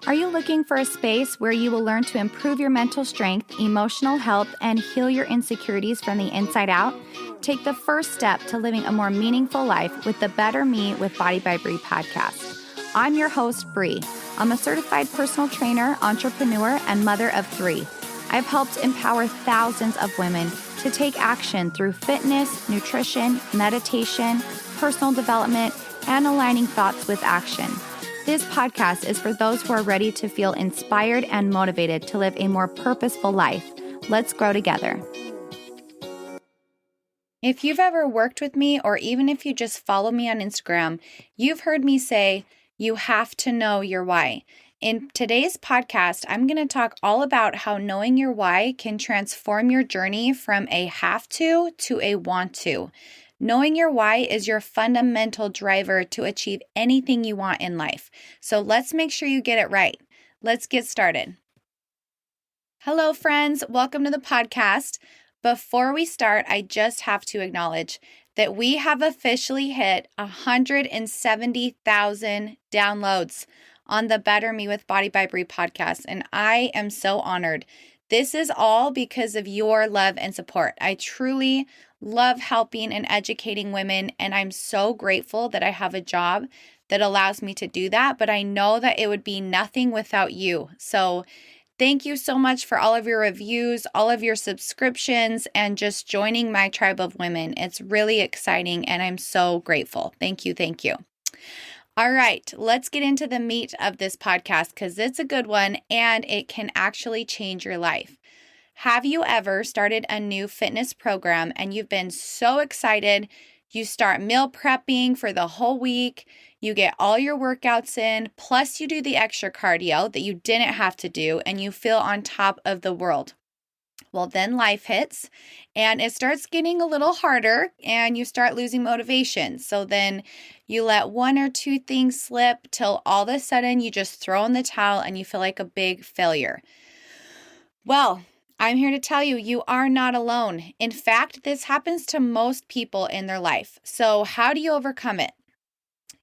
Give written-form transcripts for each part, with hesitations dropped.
Are you looking for a space where you will learn to improve your mental strength, emotional health, and heal your insecurities from the inside out? Take the first step to living a more meaningful life with the Better Me with Body by Bree podcast. I'm your host, Bree. I'm a certified personal trainer, entrepreneur, and mother of 3. I've helped empower thousands of women to take action through fitness, nutrition, meditation, personal development, and aligning thoughts with action. This podcast is for those who are ready to feel inspired and motivated to live a more purposeful life. Let's grow together. If you've ever worked with me, or even if you just follow me on Instagram, you've heard me say, you have to know your why. In today's podcast, I'm going to talk all about how knowing your why can transform your journey from a have to a want to. Knowing your why is your fundamental driver to achieve anything you want in life. So let's make sure you get it right. Let's get started. Hello, friends. Welcome to the podcast. Before we start, I just have to acknowledge that we have officially hit 170,000 downloads on the Better Me with Body by Bree podcast, and I am so honored. This is all because of your love and support. I truly love helping and educating women, and I'm so grateful that I have a job that allows me to do that, but I know that it would be nothing without you. So thank you so much for all of your reviews, all of your subscriptions, and just joining my tribe of women. It's really exciting, and I'm so grateful. Thank you, thank you. All right, let's get into the meat of this podcast because it's a good one and it can actually change your life. Have you ever started a new fitness program and you've been so excited? You start meal prepping for the whole week, you get all your workouts in, plus you do the extra cardio that you didn't have to do, and you feel on top of the world. Well, then life hits and it starts getting a little harder and you start losing motivation. So then you let one or two things slip till all of a sudden you just throw in the towel and you feel like a big failure. Well, I'm here to tell you, you are not alone. In fact, this happens to most people in their life. So how do you overcome it?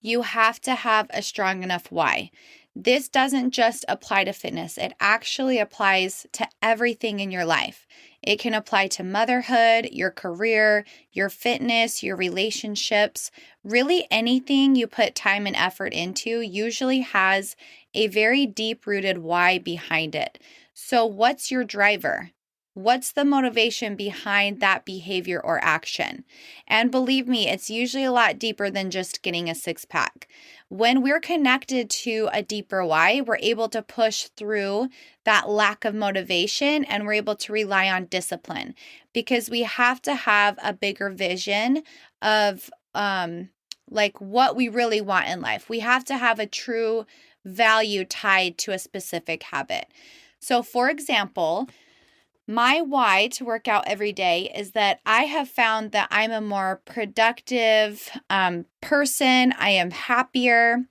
You have to have a strong enough why. This doesn't just apply to fitness. It actually applies to everything in your life. It can apply to motherhood, your career, your fitness, your relationships. Really anything you put time and effort into usually has a very deep-rooted why behind it. So what's your driver? What's the motivation behind that behavior or action? And believe me, it's usually a lot deeper than just getting a six-pack. When we're connected to a deeper why, we're able to push through that lack of motivation and we're able to rely on discipline because we have to have a bigger vision of like what we really want in life. We have to have a true value tied to a specific habit. So for example, my why to work out every day is that I have found that I'm a more productive person. I am happier.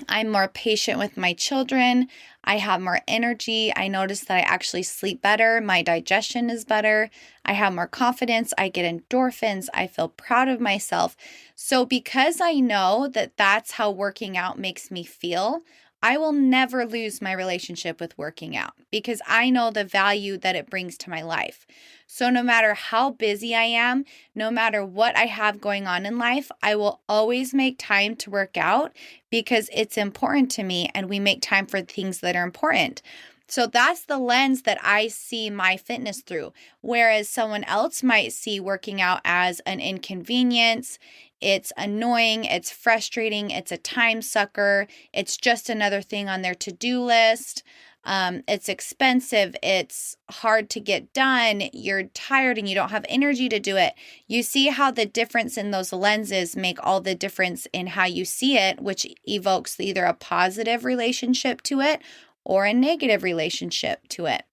I'm more patient with my children. I have more energy. I notice that I actually sleep better. My digestion is better. I have more confidence. I get endorphins. I feel proud of myself. So because I know that that's how working out makes me feel, I will never lose my relationship with working out because I know the value that it brings to my life. So no matter how busy I am, no matter what I have going on in life, I will always make time to work out because it's important to me and we make time for things that are important. So that's the lens that I see my fitness through, whereas someone else might see working out as an inconvenience. It's annoying, it's frustrating, it's a time sucker, it's just another thing on their to-do list. It's expensive, it's hard to get done, you're tired and you don't have energy to do it. You see how the difference in those lenses make all the difference in how you see it, which evokes either a positive relationship to it or a negative relationship to it.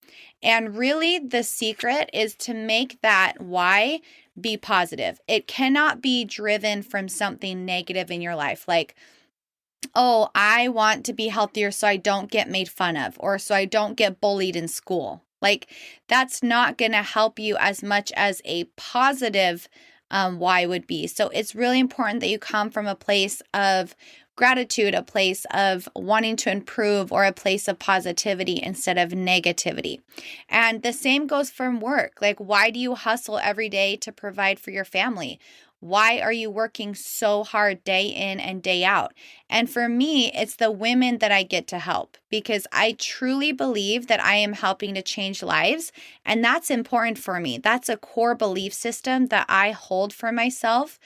And really the secret is to make that why be positive. It cannot be driven from something negative in your life. Like, oh, I want to be healthier so I don't get made fun of or so I don't get bullied in school. Like, that's not going to help you as much as a positive why would be. So it's really important that you come from a place of gratitude, a place of wanting to improve, or a place of positivity instead of negativity. And the same goes from work. Like, why do you hustle every day to provide for your family? Why are you working so hard day in and day out? And for me, it's the women that I get to help because I truly believe that I am helping to change lives. And that's important for me. That's a core belief system that I hold for myself.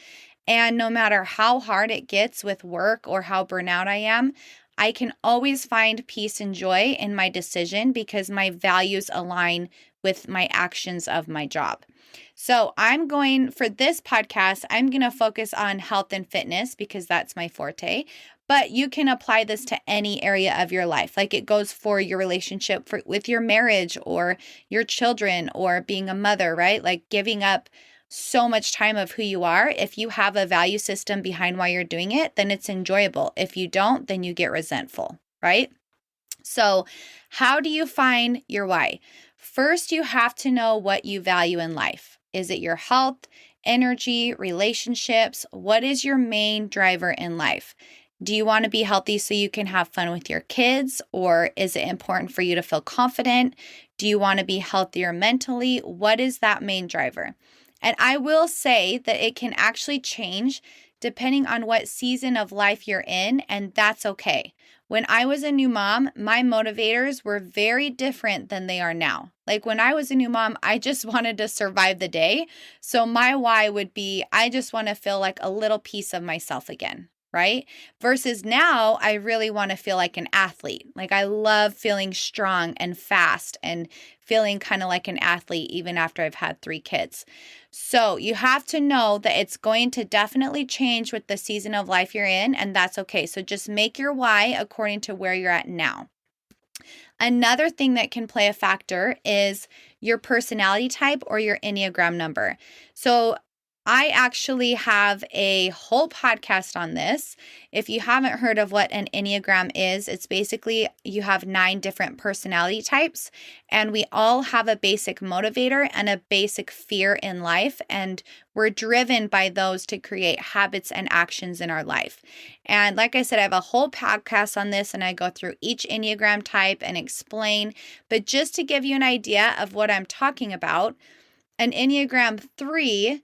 And no matter how hard it gets with work or how burnout I am, I can always find peace and joy in my decision because my values align with my actions of my job. So for this podcast, I'm going to focus on health and fitness because that's my forte. But you can apply this to any area of your life. Like it goes for your relationship with your marriage or your children or being a mother, right? Like giving up so much time of who you are. If you have a value system behind why you're doing it, then it's enjoyable. If you don't, then you get resentful, right? So how do you find your why? First, you have to know what you value in life. Is it your health, energy, relationships? What is your main driver in life? Do you want to be healthy so you can have fun with your kids? Or is it important for you to feel confident? Do you want to be healthier mentally? What is that main driver? And I will say that it can actually change depending on what season of life you're in, and that's okay. When I was a new mom, my motivators were very different than they are now. Like when I was a new mom, I just wanted to survive the day. So my why would be, I just want to feel like a little piece of myself again, right? Versus now, I really want to feel like an athlete. Like I love feeling strong and fast and feeling kind of like an athlete even after I've had 3 kids. So you have to know that it's going to definitely change with the season of life you're in, and that's okay. So just make your why according to where you're at now. Another thing that can play a factor is your personality type or your Enneagram number. So I actually have a whole podcast on this. If you haven't heard of what an Enneagram is, it's basically you have 9 different personality types, and we all have a basic motivator and a basic fear in life, and we're driven by those to create habits and actions in our life. And like I said, I have a whole podcast on this, and I go through each Enneagram type and explain, but just to give you an idea of what I'm talking about, an Enneagram 3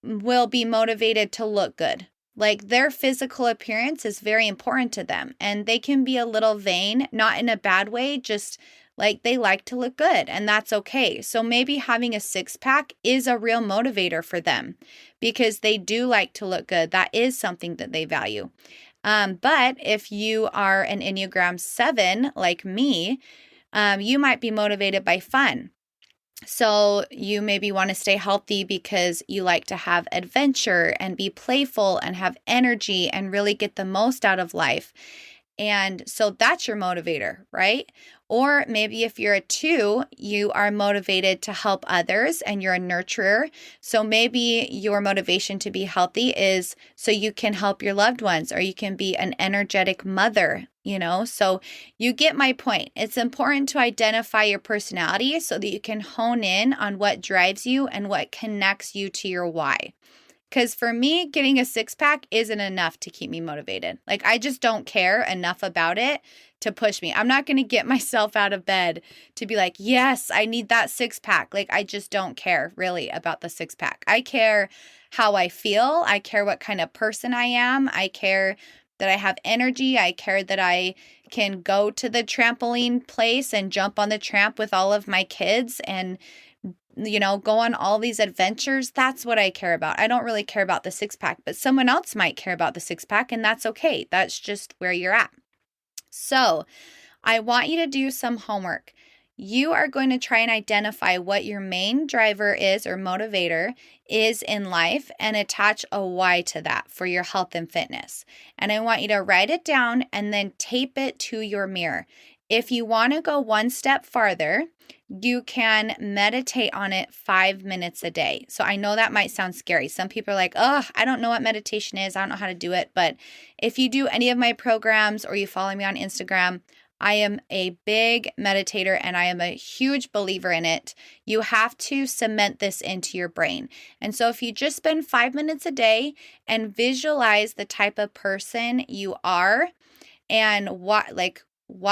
will be motivated to look good. Like their physical appearance is very important to them, and they can be a little vain, not in a bad way, just like they like to look good, and that's okay. So maybe having a 6-pack is a real motivator for them because they do like to look good. That is something that they value. But if you are an Enneagram 7 like me, you might be motivated by fun. So you maybe want to stay healthy because you like to have adventure and be playful and have energy and really get the most out of life. And so that's your motivator, right? Or maybe if you're a 2, you are motivated to help others and you're a nurturer. So maybe your motivation to be healthy is so you can help your loved ones, or you can be an energetic mother, So you get my point. It's important to identify your personality so that you can hone in on what drives you and what connects you to your why. Because for me, getting a 6-pack isn't enough to keep me motivated. Like, I just don't care enough about it to push me. I'm not going to get myself out of bed to be like, yes, I need that 6-pack. Like, I just don't care really about the 6-pack. I care how I feel. I care what kind of person I am. I care that I have energy. I care that I can go to the trampoline place and jump on the tramp with all of my kids and go on all these adventures. That's what I care about. I don't really care about the 6-pack, but someone else might care about the 6-pack, and that's okay. That's just where you're at. So I want you to do some homework. You are going to try and identify what your main driver is or motivator is in life and attach a why to that for your health and fitness. And I want you to write it down and then tape it to your mirror. If you want to go one step farther, you can meditate on it 5 minutes a day. So I know that might sound scary. Some people are like, oh, I don't know what meditation is. I don't know how to do it. But if you do any of my programs or you follow me on Instagram, I am a big meditator and I am a huge believer in it. You have to cement this into your brain. And so if you just spend 5 minutes a day and visualize the type of person you are and why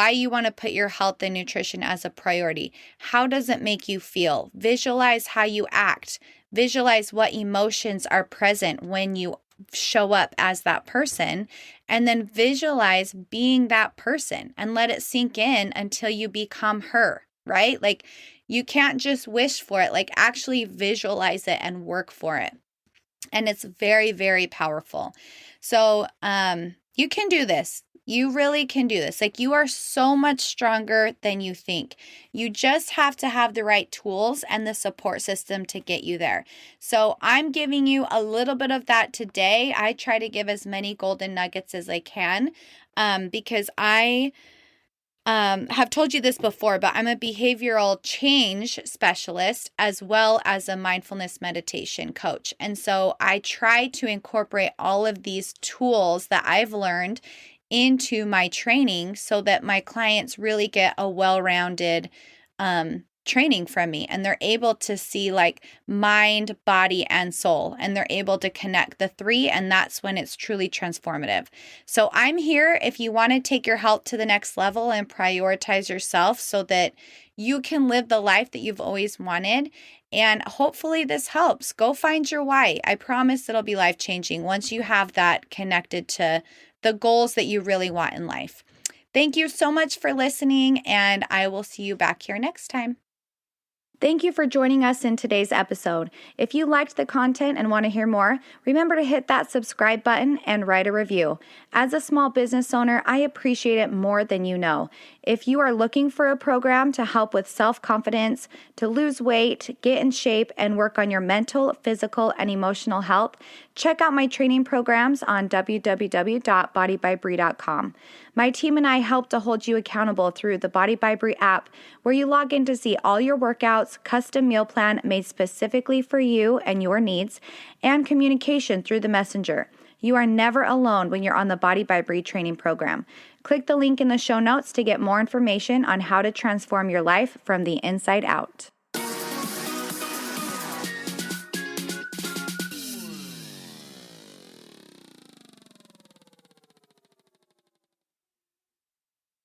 you want to put your health and nutrition as a priority. How does it make you feel? Visualize how you act. Visualize what emotions are present when you show up as that person, and then visualize being that person and let it sink in until you become her, right? Like, you can't just wish for it, like actually visualize it and work for it. And it's very, very powerful. So, you can do this. You really can do this. Like, you are so much stronger than you think. You just have to have the right tools and the support system to get you there. So I'm giving you a little bit of that today. I try to give as many golden nuggets as I can, because I have told you this before, but I'm a behavioral change specialist as well as a mindfulness meditation coach. And so I try to incorporate all of these tools that I've learned into my training so that my clients really get a well-rounded training from me, and they're able to see like mind, body, and soul, and they're able to connect the three, and that's when it's truly transformative. So I'm here if you want to take your health to the next level and prioritize yourself so that you can live the life that you've always wanted. And hopefully this helps. Go find your why. I promise it'll be life-changing once you have that connected to the goals that you really want in life. Thank you so much for listening, and I will see you back here next time. Thank you for joining us in today's episode. If you liked the content and want to hear more, remember to hit that subscribe button and write a review. As a small business owner, I appreciate it more than you know. If you are looking for a program to help with self-confidence, to lose weight, get in shape, and work on your mental, physical, and emotional health, check out my training programs on www.bodybybree.com. My team and I help to hold you accountable through the Body by Bree app, where you log in to see all your workouts, custom meal plan made specifically for you and your needs, and communication through the messenger. You are never alone when you're on the Body by Bree training program. Click the link in the show notes to get more information on how to transform your life from the inside out.